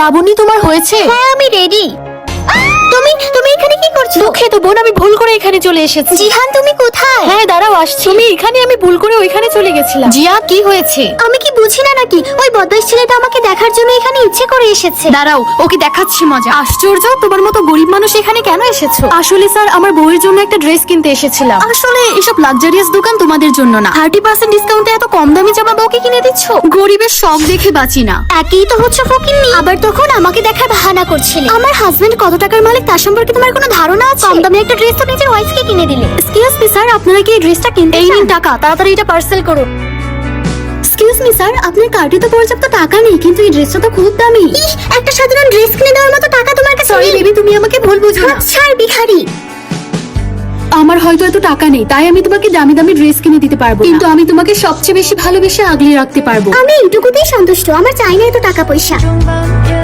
লাবণী, তোমার হয়েছে? হ্যাঁ, আমি রেডি। তুমি তুমি এখানে কি করছো? দুঃখিত বোন, আমি ভুল করে এখানে চলে এসেছি। জিহান, তুমি কোথায়? হ্যাঁ দাঁড়াও, আসছি। তুমি এখানে, আমি ভুল করে ওইখানে চলে গেছিলাম। জিয়া, কি হয়েছে? আমি কি বুঝি না নাকি? ওই বদমাইশ ছেলেটা আমাকে দেখার জন্য এখানে ইচ্ছে করে এসেছে। দাঁড়াও, ওকে দেখাচ্ছি মজা। আশ্চর্য, তোমার মতো গরিব মানুষ এখানে কেন এসেছো? আসলে স্যার, আমার বউয়ের জন্য একটা ড্রেস কিনতে এসেছিলাম। আসলে এসব লাক্সারিয়াস দোকান তোমাদের জন্য না। 30% ডিসকাউন্টে এত কম দামি জামা বউকে কিনে দিচ্ছ? গরিবের শখ দেখে বাঁচি না। একই তো হচ্ছে ফকিন্নি। আবার তখন আমাকে দেখার বাহানা করছিলে। আমার হাজবেন্ড কত টাকার মালিক তার সম্পর্কে তোমার কোনো ধারণা আছে? কম দামি একটা ড্রেস তো নিজের ওয়াইফকে কিনে দিলে। এক্সকিউজ মি স্যার, আপনারা কি এই ড্রেসটা কিনতে এই চান? নিন টাকা, তাড়াতাড়ি এটা পার্সেল করুন। এক্সকিউজ মি স্যার, আপনার কার্ডে তো পর্যাপ্ত টাকা নেই, কিন্তু এই ড্রেসটা তো খুব দামি। ইস, একটা সাধারণ ড্রেস কিনে দেওয়ার মতো টাকা তোমার কাছে সরি নেই। বেবি, তুমি আমাকে ভুল বুঝো না। ছাড় ভিখারি। আমার হয়তো এত টাকা নেই, তাই আমি তোমাকে দামি দামি ড্রেস কিনে দিতে পারবো না। কিন্তু আমি তোমাকে সবচেয়ে বেশি ভালোবেসে আগলে রাখতে পারবো। আমি এইটুকুতেই সন্তুষ্ট, আমার চাই না এত টাকা পয়সা।